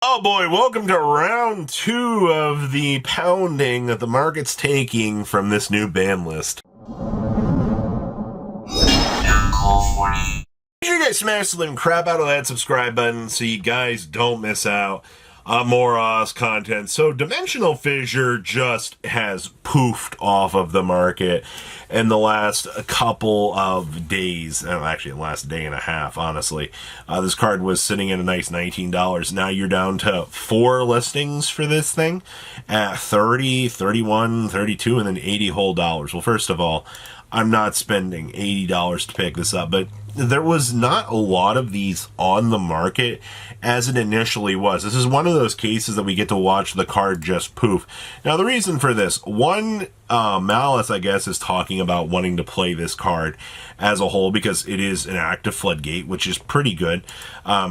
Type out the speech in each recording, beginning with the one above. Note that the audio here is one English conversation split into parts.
Oh boy, welcome to round two of the pounding that the market's taking from this new ban list. Make sure you guys smash the living crap out of that subscribe button so you guys don't miss out on more Oz content. So Dimensional Fissure just has poofed off of the market in the last couple of days. Actually, the last day and a half, honestly. This card was sitting at a nice $19. Now you're down to 4 listings for this thing at 30, 31, 32, and then 80 whole dollars. Well, first of all, I'm not spending $80 to pick this up, but there was not a lot of these on the market as it initially was. This is one of those cases that we get to watch the card just poof. Now, the reason for this, one, Malice, I guess, is talking about wanting to play this card as a whole because it is an active floodgate, which is pretty good.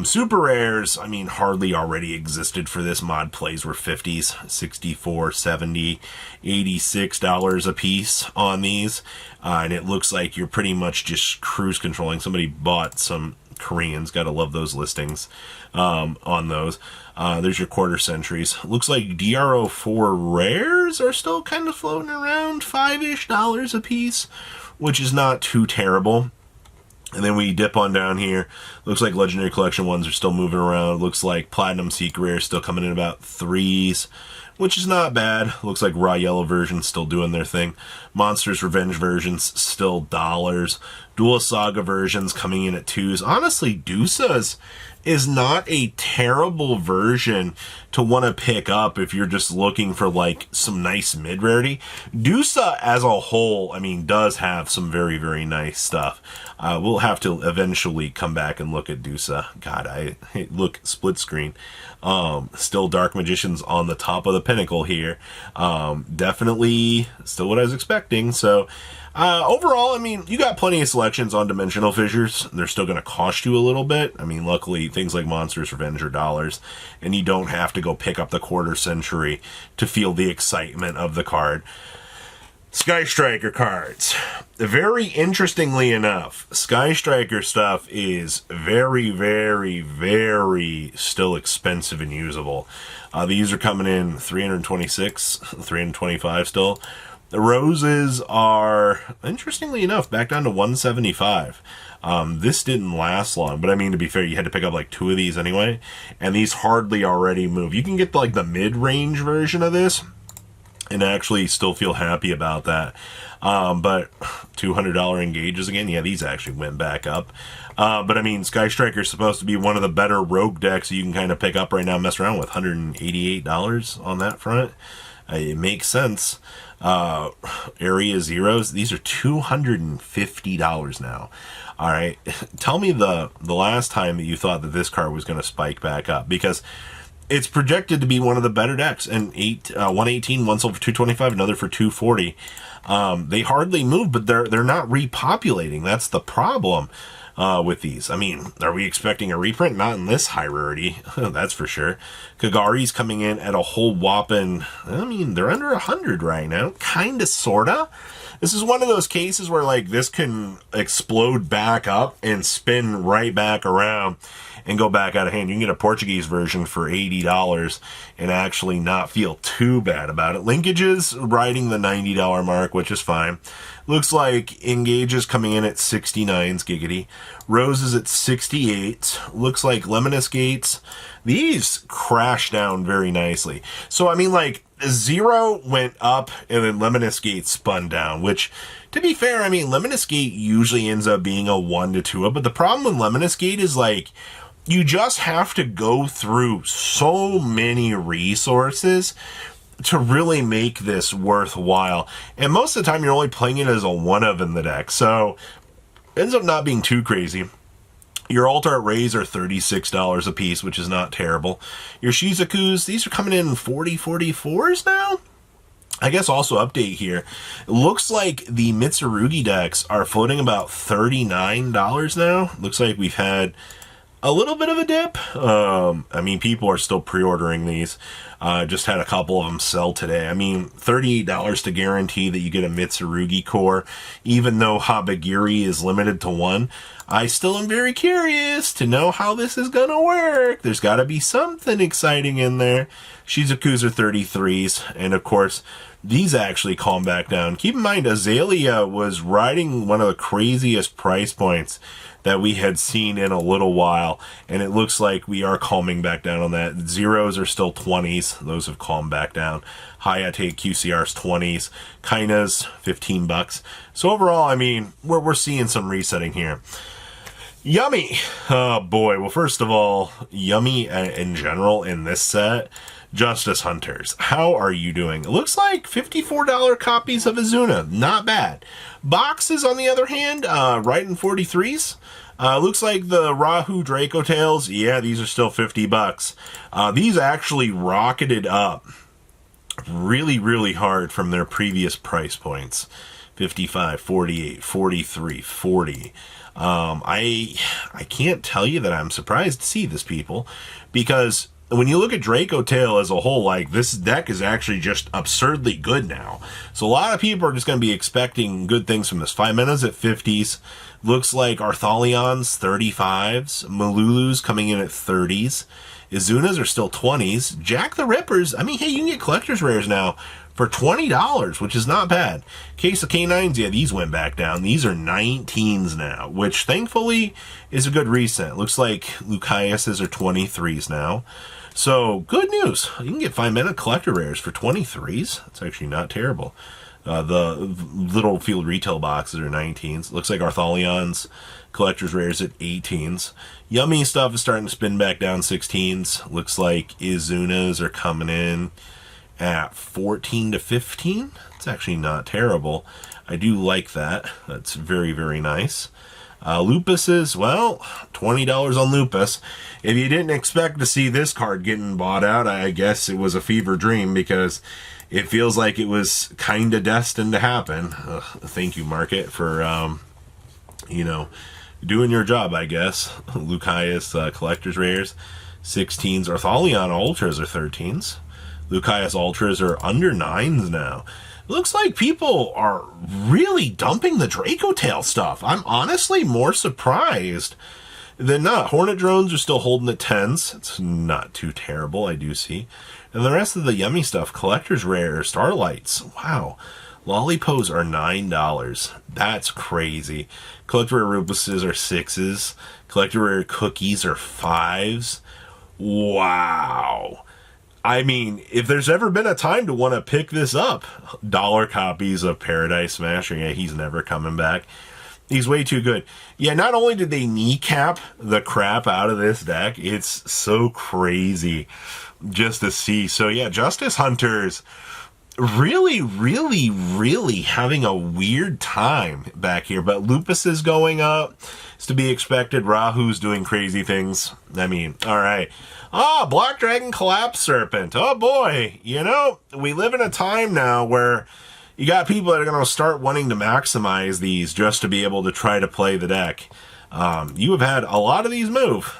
Super rares, I mean, hardly already existed for this. Mod plays were 50s, $64, $70, $86 a piece on these. And it looks like you're pretty much just cruise controlling. Somebody bought some Koreans. Gotta love those listings on those. There's your quarter centuries. Looks like DRO4 rares are still kind of floating around $5-ish a piece, which is not too terrible. And then we dip on down here. Looks like Legendary Collection ones are still moving around. Looks like Platinum Secret Rare is still coming in about 3s, which is not bad. Looks like Raw Yellow versions still doing their thing. Monsters Revenge versions still dollars. Dual Saga versions coming in at 2s. Honestly, Dusas is not a terrible version to want to pick up if you're just looking for like some nice mid-rarity. Dusa as a whole, I mean, does have some very, very nice stuff. We'll have to eventually come back and look at Dusa. God, look, split screen. Still Dark Magicians on the top of the pinnacle here. Definitely still what I was expecting. So overall, I mean, you got plenty of selections on Dimensional Fissures. They're still going to cost you a little bit. I mean, luckily, things like Monsters Revenge are dollars, and you don't have to go pick up the quarter century to feel the excitement of the card. Sky Striker cards. Very interestingly enough, Sky Striker stuff is very, very, very still expensive and usable. These are coming in 326, 325 still. The roses are, interestingly enough, back down to 175. This didn't last long, but I mean, to be fair, you had to pick up like 2 of these anyway, and these hardly already move. You can get like the mid-range version of this and actually still feel happy about that. But $200 engages again. Yeah, these actually went back up. But I mean, Sky Striker is supposed to be one of the better rogue decks you can kind of pick up right now, mess around with. $188 on that front. It makes sense. Area Zeros, these are $250 now. All right. Tell me the last time that you thought that this card was going to spike back up, because it's projected to be one of the better decks. And 118, one sold for 225, another for 240. They hardly move, but they're not repopulating. That's the problem with these. I mean, are we expecting a reprint? Not in this high rarity, that's for sure. Kagari's coming in at a whole whopping, I mean, they're under 100 right now. Kinda, sorta. This is one of those cases where, like, this can explode back up and spin right back around and go back out of hand. You can get a Portuguese version for $80 and actually not feel too bad about it. Linkages riding the $90 mark, which is fine. Looks like Engages coming in at 69s, giggity. Roses at 68. Looks like Lemonus Gates. These crash down very nicely. So, I mean, like, Zero went up and then Lemonus Gate spun down, which, to be fair, I mean, Lemonus Gate usually ends up being a 1 to 2 up, but the problem with Lemonus Gate is, like, you just have to go through so many resources to really make this worthwhile. And most of the time, you're only playing it as a 1-of in the deck, so it ends up not being too crazy. Your Altar Rays are $36 a piece, which is not terrible. Your Shizukus, these are coming in 44s now? I guess also update here. It looks like the Mitsurugi decks are floating about $39 now. Looks like we've had a little bit of a dip. I mean, people are still pre-ordering these. Just had a couple of them sell today. I mean, $38 to guarantee that you get a Mitsurugi core, even though Habagiri is limited to one. I still am very curious to know how this is going to work. There's got to be something exciting in there. Shizuku's are 33s, and of course, these actually calm back down. Keep in mind, Azalea was riding one of the craziest price points that we had seen in a little while, and it looks like we are calming back down on that. Zeros are still 20s. Those have calmed back down. Hayate QCR's 20s. Kaina's $15. So overall, I mean, we're seeing some resetting here. Yummy. Oh boy. Well, first of all, Yummy in general in this set. Justice Hunters, how are you doing? It looks like $54 copies of Azuna. Not bad. Boxes, on the other hand, right in 43s. Looks like the Rahu Draco Tails, yeah, these are still $50. These actually rocketed up really, really hard from their previous price points. 55, 48, 43, 40. I can't tell you that I'm surprised to see this, people, because when you look at Draco Tail as a whole, like, this deck is actually just absurdly good now. So a lot of people are just going to be expecting good things from this. Fimena's at 50s. Looks like Arthaleon's 35s. Malulu's coming in at 30s. Izuna's are still 20s. Jack the Rippers, I mean, hey, you can get collector's rares now for $20, which is not bad. Case of K9s, yeah, these went back down. These are 19s now, which thankfully is a good reset. Looks like Lucais's are 23s now. So, good news. You can get Fimena collector rares for 23s. That's actually not terrible. The little field retail boxes are 19s. Looks like Arthaleon's collector's rares at 18s. Yummy stuff is starting to spin back down 16s. Looks like Izuna's are coming in at 14 to 15. It's actually not terrible. I do like that. That's very, very nice. Lupus's, well, $20 on Lupus. If you didn't expect to see this card getting bought out, I guess it was a fever dream, because it feels like it was kind of destined to happen. Thank you, Market, for, you know, doing your job, I guess. Lucaeus collector's rares, 16s. Arthaleon Ultras are 13s. Lucaeus Ultras are under 9s now. It looks like people are really dumping the Draco Tail stuff. I'm honestly more surprised than not. Hornet Drones are still holding at 10s. It's not too terrible, I do see. And the rest of the Yummy stuff, collector's rare, Starlights, wow. Lollipos are $9. That's crazy. Collector rare Rubuses are 6s. Collector rare Cookies are 5s. Wow. I mean, if there's ever been a time to want to pick this up, dollar copies of Paradise Smasher, yeah, he's never coming back. He's way too good. Yeah, not only did they kneecap the crap out of this deck, it's so crazy just to see. So yeah, Justice Hunters really, really, really having a weird time back here. But Lupus is going up. It's to be expected. Rahu's doing crazy things. I mean, all right. Black Dragon Collapse Serpent. Oh boy. You know, we live in a time now where you got people that are going to start wanting to maximize these just to be able to try to play the deck. You have had a lot of these move.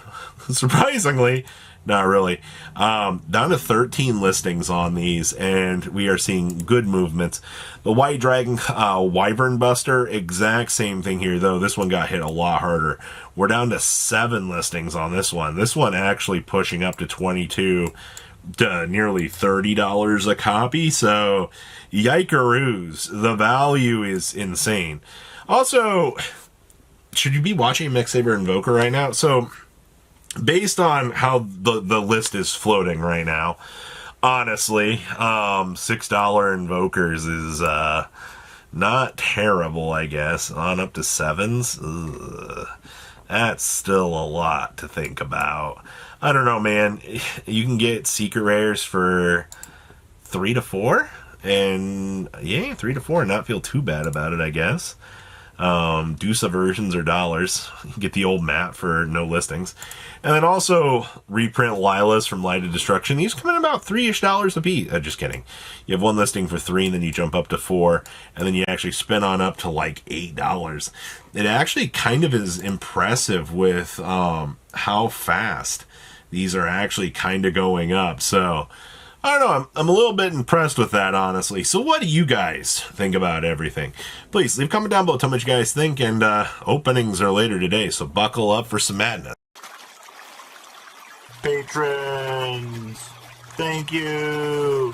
Surprisingly. Not really. Down to 13 listings on these, and we are seeing good movements. The White Dragon Wyvern Buster, exact same thing here, though this one got hit a lot harder. We're down to 7 listings on this one. This one actually pushing up to 22 to nearly $30 a copy, so yikeroos. The value is insane. Also, should you be watching Mixsaber Invoker right now? So, based on how the list is floating right now, honestly, $6 Invokers is not terrible, I guess. On up to 7s, ugh, that's still a lot to think about. I don't know, man. You can get secret rares for 3 to 4, and yeah, 3 to 4, and not feel too bad about it, I guess. Do subversions are dollars. You can get the old map for no listings. And then also reprint Lilas from Light of Destruction. These come in about $3-ish a piece. Just kidding. You have one listing for 3, and then you jump up to 4, and then you actually spin on up to like $8. It actually kind of is impressive with how fast these are actually kind of going up. So I don't know, I'm a little bit impressed with that, honestly. So what do you guys think about everything? Please leave a comment down below, tell me what you guys think, and openings are later today, so buckle up for some madness. Patrons, thank you.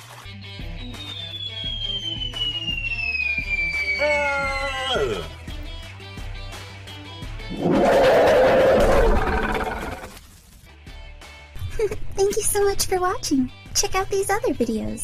Thank you so much for watching. Check out these other videos.